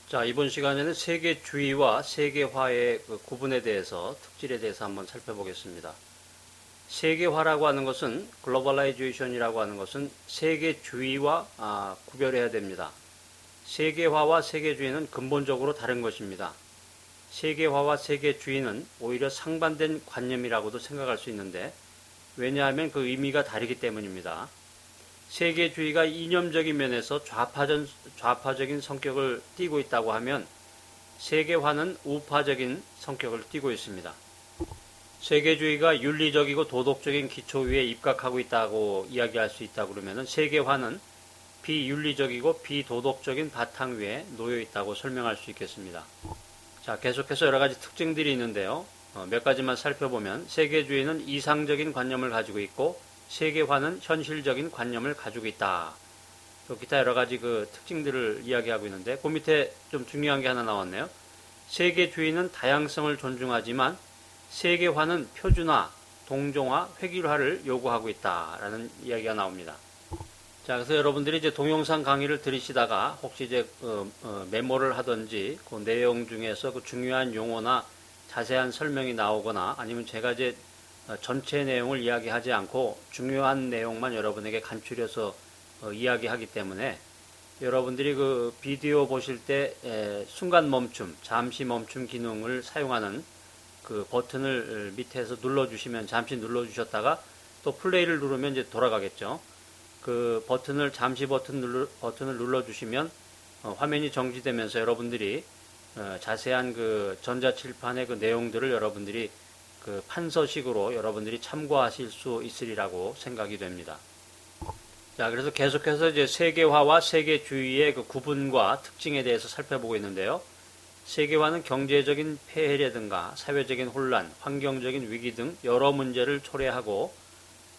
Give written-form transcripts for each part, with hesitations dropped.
자, 이번 시간에는 세계주의와 세계화의 그 구분에 대해서, 특질에 대해서 한번 살펴보겠습니다. 세계화라고 하는 것은, 글로벌라이제이션이라고 하는 것은 세계주의와 구별해야 됩니다. 세계화와 세계주의는 근본적으로 다른 것입니다. 세계화와 세계주의는 오히려 상반된 관념이라고도 생각할 수 있는데, 왜냐하면 그 의미가 다르기 때문입니다. 세계주의가 이념적인 면에서 좌파적인 성격을 띠고 있다고 하면 세계화는 우파적인 성격을 띠고 있습니다. 세계주의가 윤리적이고 도덕적인 기초 위에 입각하고 있다고 이야기할 수 있다고 그러면 세계화는 비윤리적이고 비도덕적인 바탕 위에 놓여 있다고 설명할 수 있겠습니다. 자, 계속해서 여러 가지 특징들이 있는데요. 몇 가지만 살펴보면 세계주의는 이상적인 관념을 가지고 있고 세계화는 현실적인 관념을 가지고 있다. 또 기타 여러 가지 그 특징들을 이야기하고 있는데 그 밑에 좀 중요한 게 하나 나왔네요. 세계주의는 다양성을 존중하지만 세계화는 표준화, 동종화, 획일화를 요구하고 있다라는 이야기가 나옵니다. 자, 그래서 여러분들이 이제 동영상 강의를 들으시다가 혹시 이제 메모를 하든지 그 내용 중에서 그 중요한 용어나 자세한 설명이 나오거나 아니면 제가 이제 전체 내용을 이야기하지 않고 중요한 내용만 여러분에게 간추려서 이야기하기 때문에 여러분들이 그 비디오 보실 때 순간 멈춤, 잠시 멈춤 기능을 사용하는 그 버튼을 밑에서 눌러주시면 잠시 눌러주셨다가 또 플레이를 누르면 이제 돌아가겠죠. 그 버튼을 잠시 버튼을 눌러주시면 화면이 정지되면서 여러분들이 자세한 그 전자칠판의 그 내용들을 여러분들이 그 판서식으로 여러분들이 참고하실 수 있으리라고 생각이 됩니다. 자, 그래서 계속해서 이제 세계화와 세계주의의 그 구분과 특징에 대해서 살펴보고 있는데요. 세계화는 경제적인 폐해라든가 사회적인 혼란, 환경적인 위기 등 여러 문제를 초래하고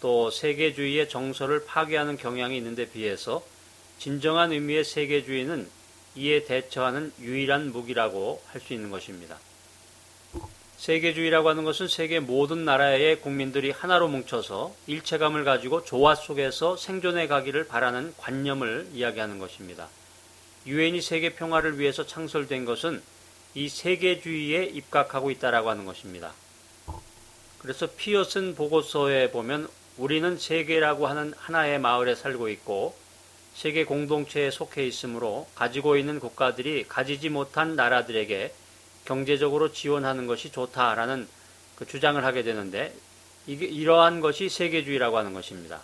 또 세계주의의 정서를 파괴하는 경향이 있는데 비해서 진정한 의미의 세계주의는 이에 대처하는 유일한 무기라고 할 수 있는 것입니다. 세계주의라고 하는 것은 세계 모든 나라의 국민들이 하나로 뭉쳐서 일체감을 가지고 조화 속에서 생존해 가기를 바라는 관념을 이야기하는 것입니다. 유엔이 세계 평화를 위해서 창설된 것은 이 세계주의에 입각하고 있다라고 하는 것입니다. 그래서 피어슨 보고서에 보면 우리는 세계라고 하는 하나의 마을에 살고 있고 세계 공동체에 속해 있으므로 가지고 있는 국가들이 가지지 못한 나라들에게 경제적으로 지원하는 것이 좋다라는 그 주장을 하게 되는데 이러한 것이 세계주의라고 하는 것입니다.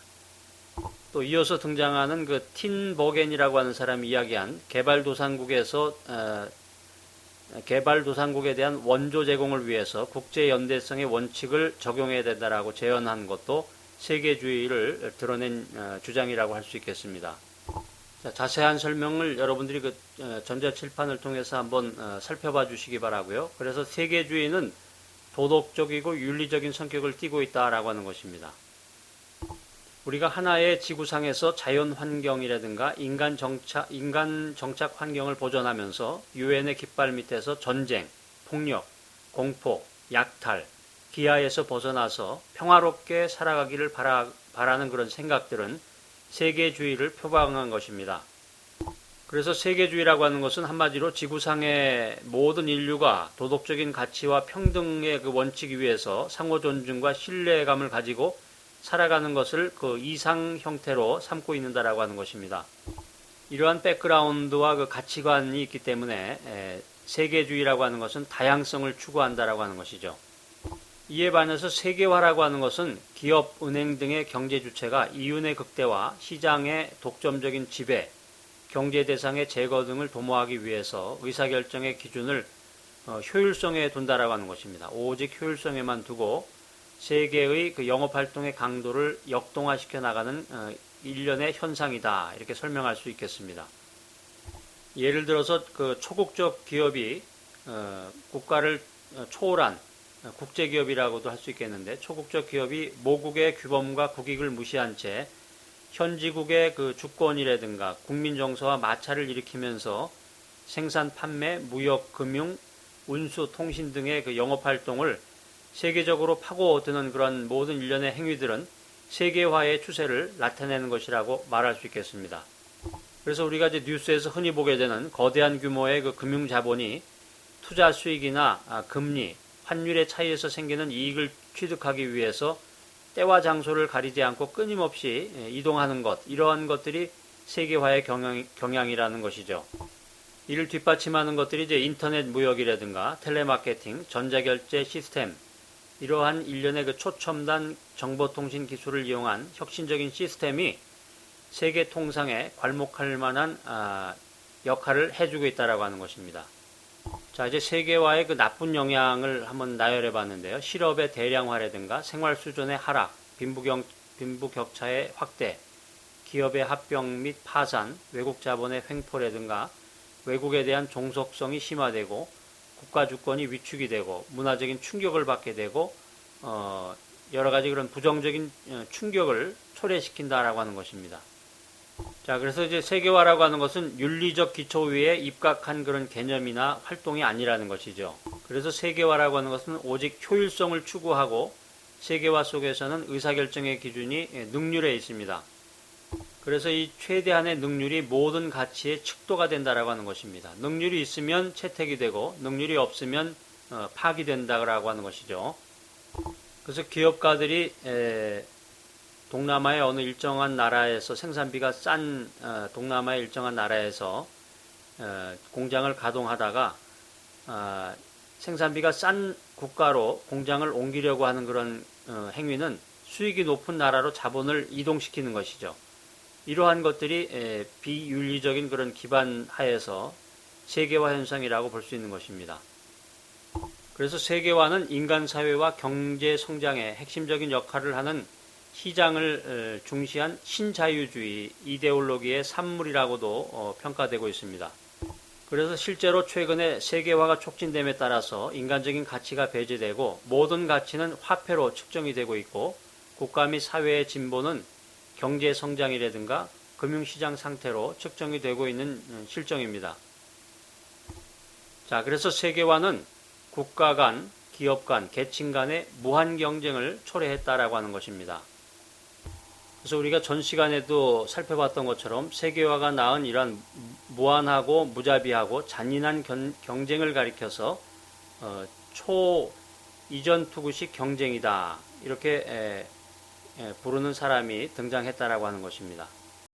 또 이어서 등장하는 그 틴버겐이라고 하는 사람이 이야기한 개발도상국에 대한 원조 제공을 위해서 국제연대성의 원칙을 적용해야 된다라고 제언한 것도 세계주의를 드러낸 주장이라고 할 수 있겠습니다. 자, 자세한 설명을 여러분들이 그 전자칠판을 통해서 한번 살펴봐 주시기 바라고요. 그래서 세계주의는 도덕적이고 윤리적인 성격을 띠고 있다라고 하는 것입니다. 우리가 하나의 지구상에서 자연 환경이라든가 인간 정착 환경을 보존하면서 유엔의 깃발 밑에서 전쟁, 폭력, 공포, 약탈, 기아에서 벗어나서 평화롭게 살아가기를 바라는 그런 생각들은 세계주의를 표방한 것입니다. 그래서 세계주의라고 하는 것은 한마디로 지구상의 모든 인류가 도덕적인 가치와 평등의 그 원칙 위에서 상호 존중과 신뢰감을 가지고 살아가는 것을 그 이상 형태로 삼고 있는다라고 하는 것입니다. 이러한 백그라운드와 그 가치관이 있기 때문에 세계주의라고 하는 것은 다양성을 추구한다라고 하는 것이죠. 이에 반해서 세계화라고 하는 것은 기업, 은행 등의 경제 주체가 이윤의 극대화, 시장의 독점적인 지배, 경제 대상의 제거 등을 도모하기 위해서 의사결정의 기준을 효율성에 둔다라고 하는 것입니다. 오직 효율성에만 두고 세계의 그 영업활동의 강도를 역동화시켜 나가는 일련의 현상이다. 이렇게 설명할 수 있겠습니다. 예를 들어서 그 초국적 기업이 국가를 초월한 국제기업이라고도 할 수 있겠는데 초국적 기업이 모국의 규범과 국익을 무시한 채 현지국의 그 주권이라든가 국민 정서와 마찰을 일으키면서 생산, 판매, 무역, 금융, 운수, 통신 등의 그 영업활동을 세계적으로 파고드는 그런 모든 일련의 행위들은 세계화의 추세를 나타내는 것이라고 말할 수 있겠습니다. 그래서 우리가 이제 뉴스에서 흔히 보게 되는 거대한 규모의 그 금융 자본이 투자 수익이나 금리, 환율의 차이에서 생기는 이익을 취득하기 위해서 때와 장소를 가리지 않고 끊임없이 이동하는 것, 이러한 것들이 세계화의 경향이라는 것이죠. 이를 뒷받침하는 것들이 이제 인터넷 무역이라든가 텔레마케팅, 전자결제 시스템, 이러한 일련의 그 초첨단 정보통신 기술을 이용한 혁신적인 시스템이 세계 통상에 괄목할 만한 역할을 해주고 있다라고 하는 것입니다. 자, 이제 세계화의 그 나쁜 영향을 한번 나열해 봤는데요. 실업의 대량화라든가 생활 수준의 하락, 빈부격차의 확대, 기업의 합병 및 파산, 외국 자본의 횡포라든가 외국에 대한 종속성이 심화되고 국가 주권이 위축이 되고 문화적인 충격을 받게 되고 여러 가지 그런 부정적인 충격을 초래시킨다라고 하는 것입니다. 자, 그래서 이제 세계화라고 하는 것은 윤리적 기초 위에 입각한 그런 개념이나 활동이 아니라는 것이죠. 그래서 세계화라고 하는 것은 오직 효율성을 추구하고 세계화 속에서는 의사결정의 기준이 능률에 있습니다. 그래서 이 최대한의 능률이 모든 가치의 척도가 된다라고 하는 것입니다. 능률이 있으면 채택이 되고 능률이 없으면 파기된다라고 하는 것이죠. 그래서 기업가들이 동남아의 어느 일정한 나라에서 생산비가 싼 동남아의 일정한 나라에서 공장을 가동하다가 생산비가 싼 국가로 공장을 옮기려고 하는 그런 행위는 수익이 높은 나라로 자본을 이동시키는 것이죠. 이러한 것들이 비윤리적인 그런 기반 하에서 세계화 현상이라고 볼 수 있는 것입니다. 그래서 세계화는 인간 사회와 경제 성장에 핵심적인 역할을 하는 시장을 중시한 신자유주의 이데올로기의 산물이라고도 평가되고 있습니다. 그래서 실제로 최근에 세계화가 촉진됨에 따라서 인간적인 가치가 배제되고 모든 가치는 화폐로 측정이 되고 있고 국가 및 사회의 진보는 경제 성장이라든가 금융시장 상태로 측정이 되고 있는 실정입니다. 자, 그래서 세계화는 국가 간, 기업 간, 계층 간의 무한 경쟁을 초래했다라고 하는 것입니다. 그래서 우리가 전 시간에도 살펴봤던 것처럼 세계화가 낳은 이러한 무한하고 무자비하고 잔인한 경쟁을 가리켜서 초이전 투구식 경쟁이다, 이렇게 부르는 사람이 등장했다라고 하는 것입니다.